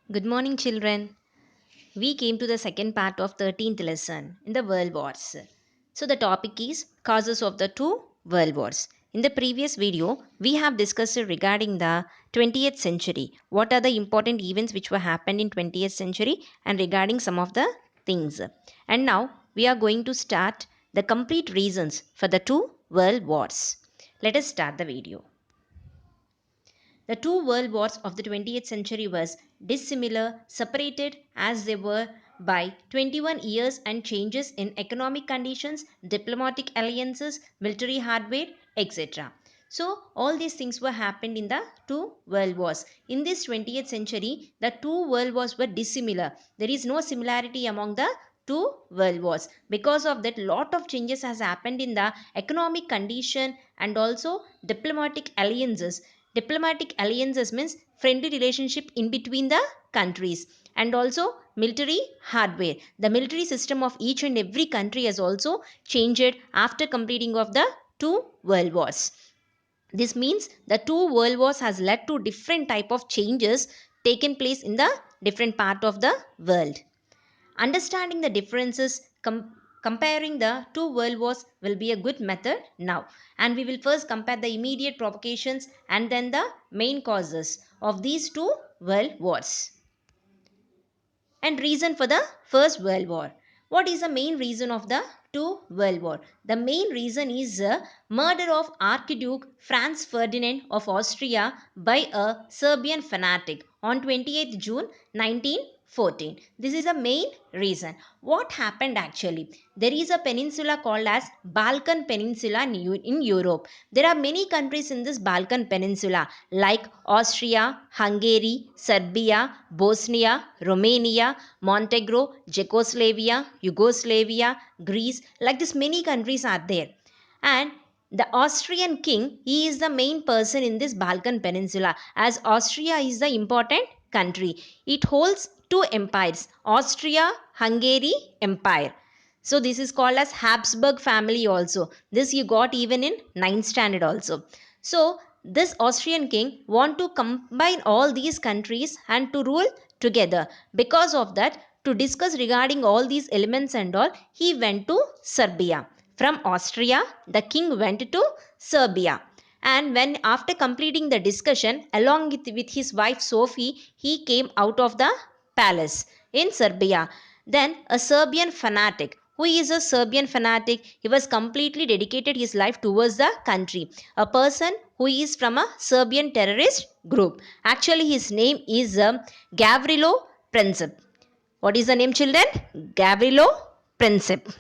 Good morning, children. We came to the second part of 13th lesson in the World Wars. So, the topic is causes of the two World Wars. In the previous video, we have discussed regarding the 20th century. What are the important events which were happened in 20th century and regarding some of the things. And now we are going to start the complete reasons for the two World Wars. Let us start the video. The two world wars of the 20th century was dissimilar, separated as they were by 21 years and changes in economic conditions, diplomatic alliances, military hardware, etc. So all these things were happened in the two world wars. In this 20th century, the two world wars were dissimilar. There is no similarity among the two world wars. Because of that, lot of changes has happened in the economic condition and also diplomatic alliances. Diplomatic alliances means friendly relationship in between the countries, and also military hardware. The military system of each and every country has also changed after completing of the two world wars. This means the two world wars has led to different type of changes taken place in the different part of the world. Understanding the differences, comparing the two world wars will be a good method now. And we will first compare the immediate provocations and then the main causes of these two world wars. And reason for the First World War. What is the main reason of the two World War? The main reason is the murder of Archduke Franz Ferdinand of Austria by a Serbian fanatic on 28th June 1914. This is the main reason. What happened actually? There is a peninsula called as Balkan Peninsula in Europe. There are many countries in this Balkan Peninsula like Austria, Hungary, Serbia, Bosnia, Romania, Montenegro, Yugoslavia, Greece. Like this, many countries are there. And the Austrian king, he is the main person in this Balkan Peninsula, as Austria is the important country. It holds two empires, Austria Hungary Empire. So this is called as Habsburg family also. This you got even in 9th standard also. So this Austrian king want to combine all these countries and to rule together. Because of that, to discuss regarding all these elements and all, he went to Serbia. From Austria, the king went to Serbia. And when after completing the discussion along with his wife Sophie, he came out of the palace in Serbia. Then a Serbian fanatic. Who is a Serbian fanatic? He was completely dedicated his life towards the country. A person who is from a Serbian terrorist group. Actually, his name is Gavrilo Princip. What is the name, children? Gavrilo Princip.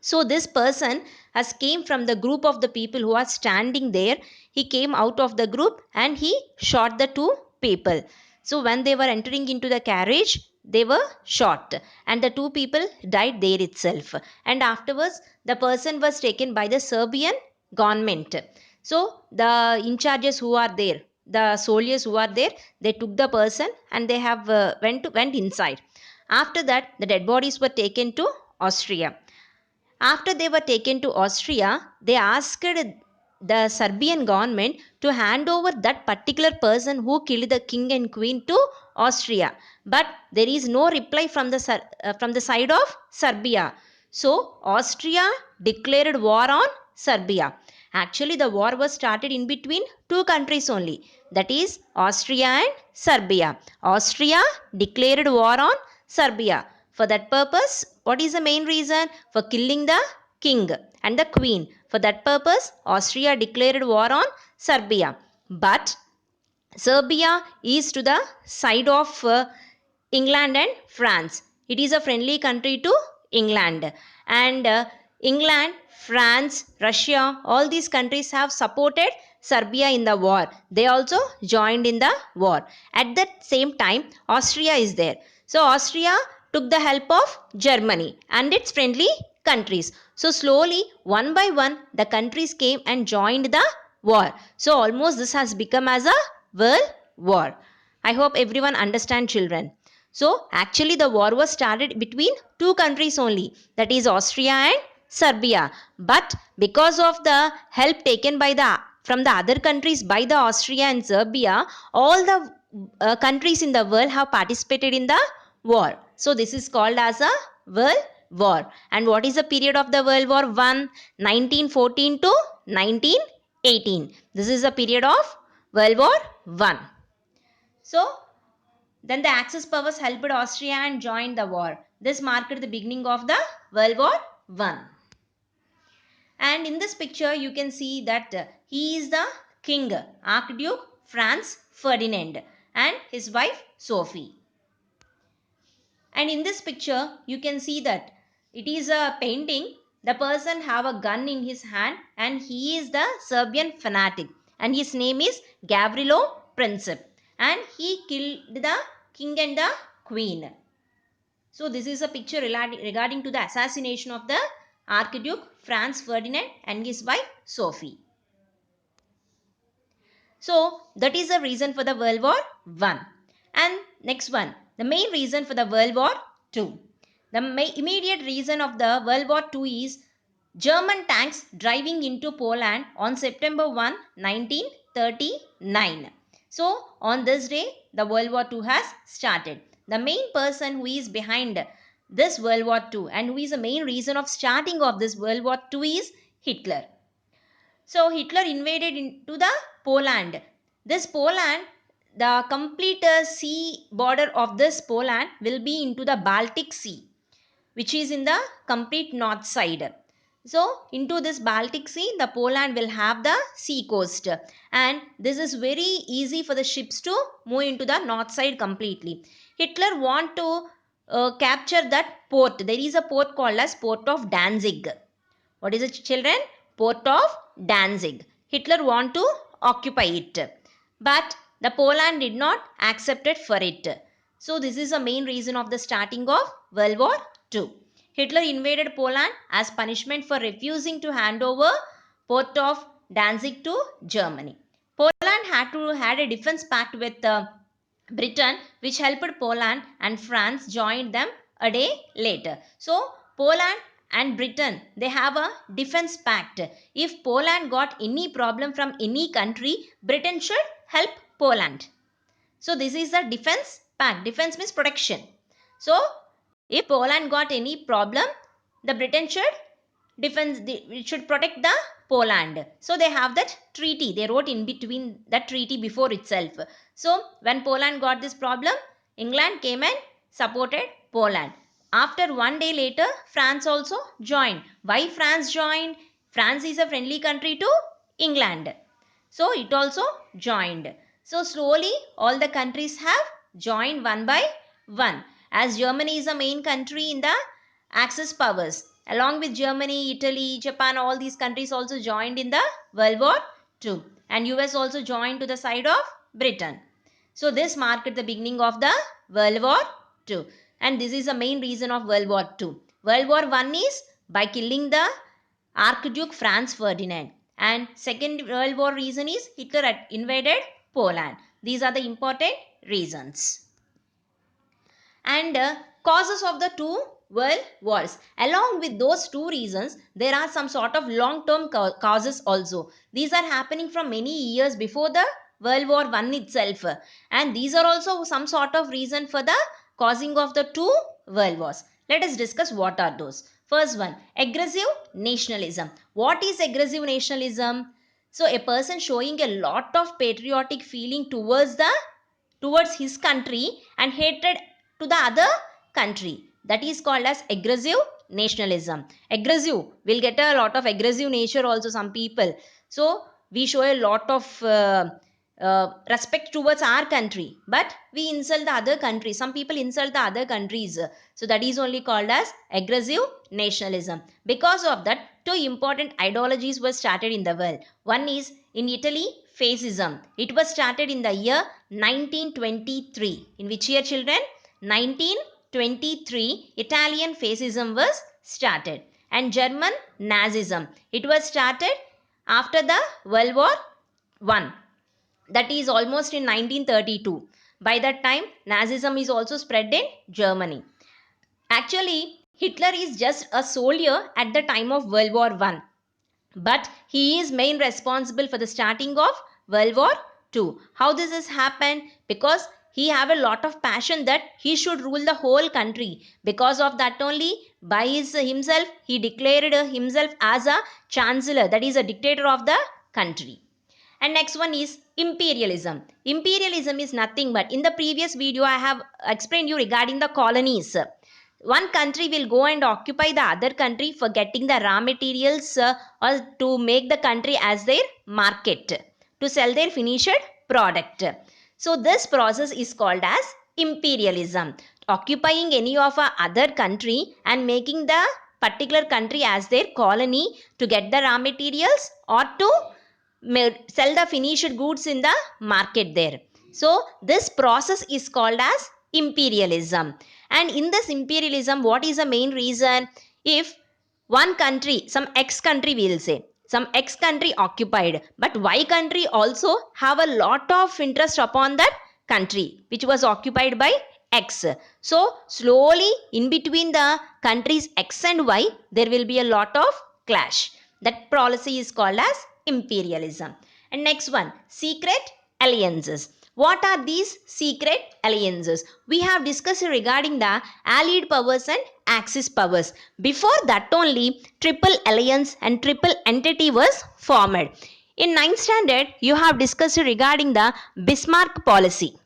So this person has came from the group of the people who are standing there. He came out of the group and he shot the two people. So when they were entering into the carriage, they were shot and the two people died there itself. And afterwards, the person was taken by the Serbian government. So the in charges who are there, the soldiers who are there, they took the person and they have went inside. After that, the dead bodies were taken to Austria. After they were taken to Austria, they asked the Serbian government to hand over that particular person who killed the king and queen to Austria. But there is no reply from the side of Serbia. So Austria declared war on Serbia. Actually, the war was started in between two countries only, that is Austria and Serbia. Austria declared war on Serbia. For that purpose, what is the main reason? For killing the king and the queen. For that purpose, Austria declared war on Serbia. But Serbia is to the side of England and France. It is a friendly country to England. And England, France, Russia, all these countries have supported Serbia in the war. They also joined in the war. At that same time, Austria is there. So Austria took the help of Germany and its friendly countries. So slowly, one by one, the countries came and joined the war. So almost this has become as a world war. I hope everyone understand, children. So actually the war was started between two countries only, that is Austria and Serbia. But because of the help taken by the from the other countries by the Austria and Serbia, all the countries in the world have participated in the war. So this is called as a World War. And what is the period of the World War 1? 1914 to 1918. This is the period of World War 1. So then the Axis powers helped Austria and joined the war. This marked the beginning of the World War 1. And in this picture you can see that he is the king, Archduke Franz Ferdinand, and his wife Sophie. And in this picture you can see that it is a painting. The person have a gun in his hand and he is the Serbian fanatic, and his name is Gavrilo Princip, and he killed the king and the queen. So this is a picture regarding to the assassination of the Archduke Franz Ferdinand and his wife Sophie. So that is the reason for the World War 1. And next one, the main reason for the World War 2. The immediate reason of the World War 2 is German tanks driving into Poland on September 1, 1939. So on this day, the World War 2 has started. The main person who is behind this World War 2 and who is the main reason of starting of this World War 2 is Hitler. So Hitler invaded into the Poland. This Poland, the complete sea border of this Poland will be into the Baltic Sea, which is in the complete north side. So into this Baltic Sea, the Poland will have the sea coast, and this is very easy for the ships to move into the north side completely. Hitler want to capture that port. There is a port called as Port of Danzig. What is it, children? Port of Danzig. Hitler want to occupy it, but the Poland did not accept it for it. So this is the main reason of the starting of World War II. Hitler invaded Poland as punishment for refusing to hand over Port of Danzig to Germany. Poland had a defense pact with Britain, which helped Poland, and France joined them a day later. So Poland and Britain, they have a defense pact. If Poland got any problem from any country, Britain should help Poland. So this is the defense pact. Defense means protection. So if Poland got any problem, the Britain should should protect the Poland. So they have that treaty. They wrote in between that treaty before itself. So when Poland got this problem, England came and supported Poland. After one day later, France also joined. Why France joined? France is a friendly country to England. So it also joined. So slowly all the countries have joined one by one. As Germany is the main country in the Axis powers. Along with Germany, Italy, Japan, all these countries also joined in the World War II. And US also joined to the side of Britain. So this marked the beginning of the World War II. And this is the main reason of World War II. World War I is by killing the Archduke Franz Ferdinand. And Second World War reason is Hitler had invaded Poland. These are the important reasons. And causes of the two world wars. Along with those two reasons, there are some sort of long-term causes also. These are happening from many years before the World War I itself. And these are also some sort of reason for the causing of the two world wars. Let us discuss what are those. First one, aggressive nationalism. What is aggressive nationalism? So a person showing a lot of patriotic feeling towards his country and hatred to the other country. That is called as aggressive nationalism. Aggressive will get a lot of aggressive nature also, some people. So we show a lot of respect towards our country, but we insult the other country. Some people insult the other countries. So that is only called as aggressive nationalism. Because of that, two important ideologies were started in the world. One is in Italy, fascism. It was started in the year 1923. In which year, children? 1923, Italian fascism was started. And German Nazism. It was started after the World War I. That is almost in 1932. By that time, Nazism is also spread in Germany. Actually, Hitler is just a soldier at the time of World War I. But he is main responsible for the starting of World War II. How this has happened? Because he have a lot of passion that he should rule the whole country. Because of that only, by himself, he declared himself as a chancellor, that is a dictator of the country. And next one is imperialism. Imperialism is nothing but, in the previous video I have explained you regarding the colonies. One country will go and occupy the other country for getting the raw materials, or to make the country as their market, to sell their finished product. So this process is called as imperialism. Occupying any of a other country and making the particular country as their colony to get the raw materials, or to sell the finished goods in the market there. So this process is called as imperialism. And in this imperialism, what is the main reason? If one country, some X country, we'll say some X country occupied, but Y country also have a lot of interest upon that country which was occupied by X. So slowly in between the countries X and Y, there will be a lot of clash. That policy is called as imperialism. And next one, secret alliances. What are these secret alliances? We have discussed regarding the allied powers and axis powers. Before that only, triple alliance and triple entity was formed. In 9th standard, you have discussed regarding the Bismarck policy.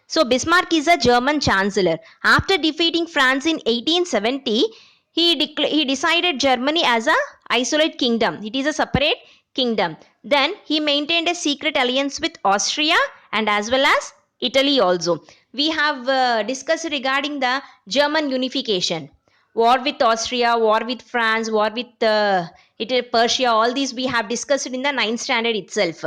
So Bismarck is a German chancellor. After defeating France in 1870, he decided Germany as a isolate kingdom. It is a separate kingdom. Then he maintained a secret alliance with Austria and as well as Italy also. We have discussed regarding the German unification. War with Austria, war with France, war with Italy, Persia, all these we have discussed in the 9th standard itself.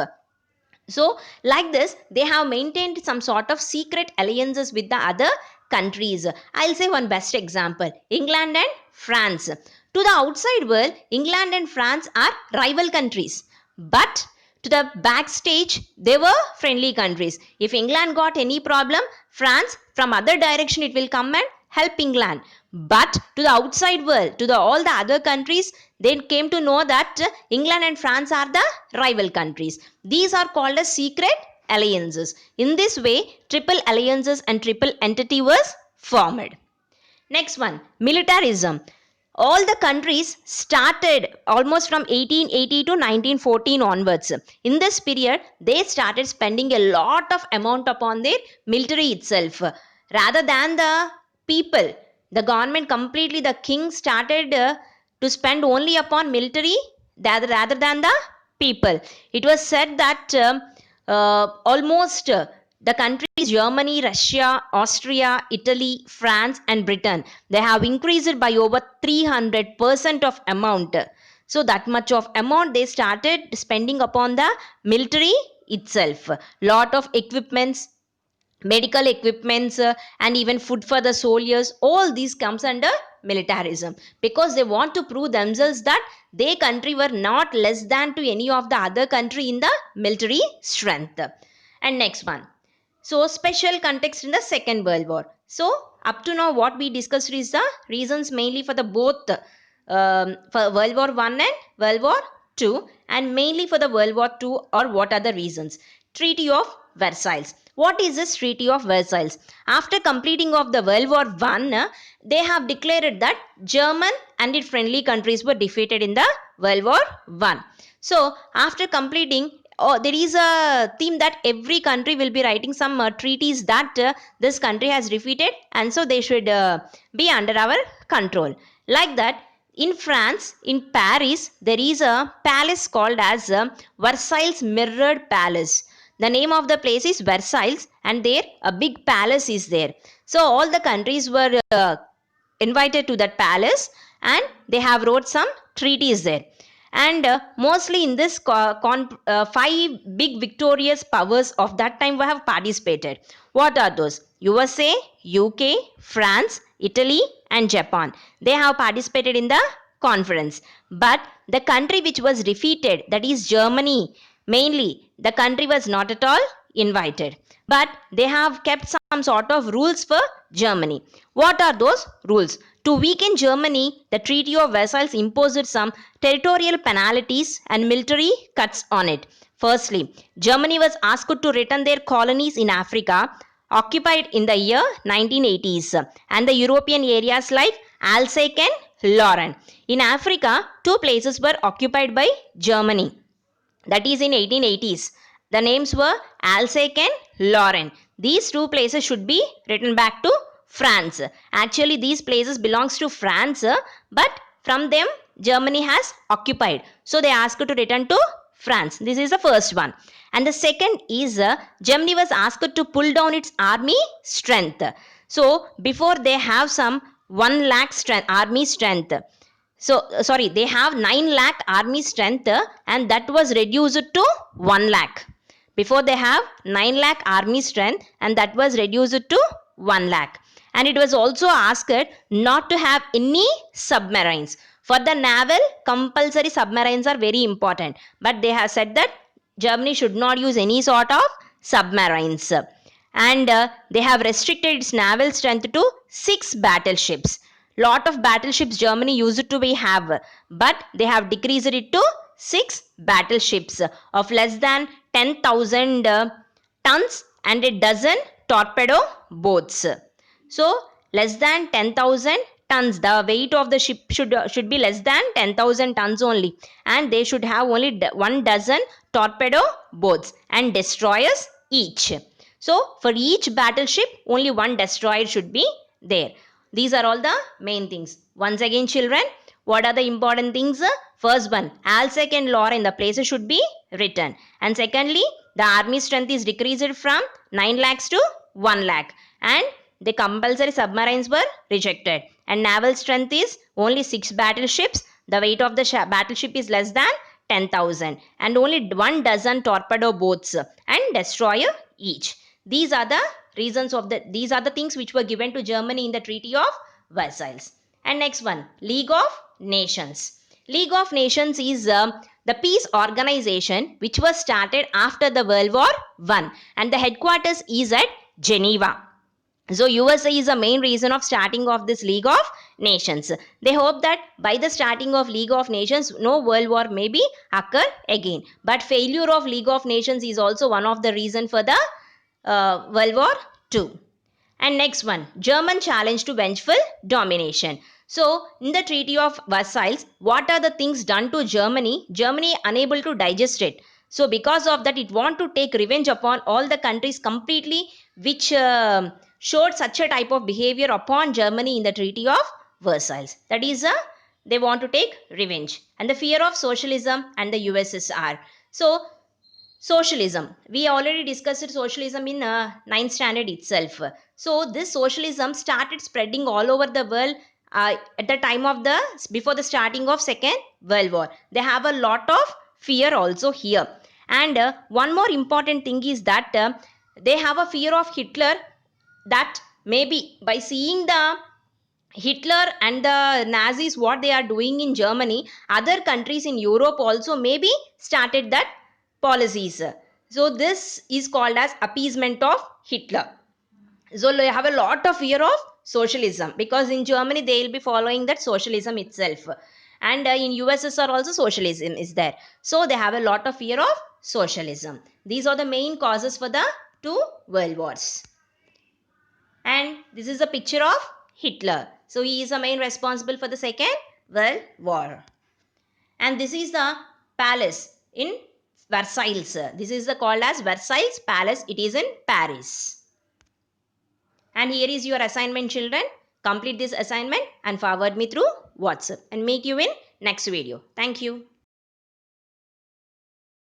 So, like this, they have maintained some sort of secret alliances with the other countries. I'll say one best example, England and France. To the outside world, England and France are rival countries. But to the backstage, they were friendly countries. If England got any problem, France from other direction it will come and help England. But to the outside world, to all the other countries, they came to know that England and France are the rival countries. These are called as secret alliances. In this way, triple alliances and triple entity was formed. Next one, militarism. All the countries started almost from 1880 to 1914 onwards. In this period, they started spending a lot of amount upon their military itself. Rather than the people, the government completely, the king started to spend only upon military rather than the people. It was said that almost the countries Germany, Russia, Austria, Italy, France and Britain, they have increased by over 300% of amount. So that much of amount they started spending upon the military itself. Lot of equipments, medical equipments, and even food for the soldiers, all these comes under militarism, because they want to prove themselves that their country were not less than to any of the other country in the military strength. And next one, so special context in the Second World War. So up to now what we discussed is the reasons mainly for the both for World War I and World War II, and mainly for the World War II, or what are the reasons. Treaty of Versailles. What is this Treaty of Versailles? After completing of the World War I, they have declared that German and its friendly countries were defeated in the World War I. So after completing, there is a theme that every country will be writing some treaties that this country has defeated, and so they should be under our control. Like that, in France, in Paris, there is a palace called as Versailles Mirrored Palace. The name of the place is Versailles, and there a big palace is there. So all the countries were invited to that palace, and they have wrote some treaties there. And mostly in this 5 big victorious powers of that time have participated. What are those? USA, UK, France, Italy and Japan. They have participated in the conference. But the country which was defeated, that is Germany, mainly the country was not at all invited. But they have kept some sort of rules for Germany. What are those rules? To weaken Germany, the Treaty of Versailles imposed some territorial penalties and military cuts on it. Firstly, Germany was asked to return their colonies in Africa occupied in the year 1980s and the European areas like Alsace and Lorraine. In Africa, two places were occupied by Germany, that is in 1880s. The names were Alsace and Lorraine. These two places should be written back to France. Actually, these places belongs to France, but from them Germany has occupied. So they asked to return to France. This is the first one. And the second is Germany was asked to pull down its army strength. So before they have some 1 lakh strength, army strength. So sorry, they have 9 lakh army strength and that was reduced to 1 lakh. Before they have 9 lakh army strength and that was reduced to 1 lakh. And it was also asked not to have any submarines. For the naval, compulsory submarines are very important. But they have said that Germany should not use any sort of submarines. And they have restricted its naval strength to 6 battleships. Lot of battleships Germany used to be have, but they have decreased it to 6 battleships of less than 10,000 tons and a dozen torpedo boats. So less than 10,000 tons. The weight of the ship should be less than 10,000 tons only, and they should have only 1 dozen torpedo boats and destroyers each. So for each battleship, only 1 destroyer should be there. These are all the main things. Once again, children, what are the important things? First one, Alsace and Lorraine, the places should be written. And secondly, the army strength is decreased from 9 lakhs to 1 lakh. And the compulsory submarines were rejected. And naval strength is only 6 battleships. The weight of the battleship is less than 10,000. And only 1 dozen torpedo boats and destroyer each. These are the reasons of these are the things which were given to Germany in the Treaty of Versailles. And next one, League of Nations. League of Nations is the peace organization which was started after the World War I, and the headquarters is at Geneva. So USA is the main reason of starting of this League of Nations. They hope that by the starting of League of Nations, no world war may be occur again. But failure of League of Nations is also one of the reason for the World War II. And next one, German challenge to vengeful domination. So, in the Treaty of Versailles, what are the things done to Germany? Germany unable to digest it. So, because of that, it want to take revenge upon all the countries completely which showed such a type of behavior upon Germany in the Treaty of Versailles. That is, they want to take revenge. And the fear of socialism and the USSR. So, socialism. We already discussed socialism in 9th standard itself. So this socialism started spreading all over the world at the time of before the starting of Second World War. They have a lot of fear also here. And one more important thing is that they have a fear of Hitler, that maybe by seeing the Hitler and the Nazis, what they are doing in Germany, other countries in Europe also maybe started that policies. So this is called as appeasement of Hitler. So they have a lot of fear of socialism because in Germany they will be following that socialism itself. And in USSR also socialism is there. So they have a lot of fear of socialism. These are the main causes for the 2 world wars. And this is a picture of Hitler. So he is the main responsible for the Second World War. And this is the palace in Versailles. This is called as Versailles Palace. It is in Paris. And here is your assignment, children. Complete this assignment and forward me through WhatsApp and meet you in next video. Thank you.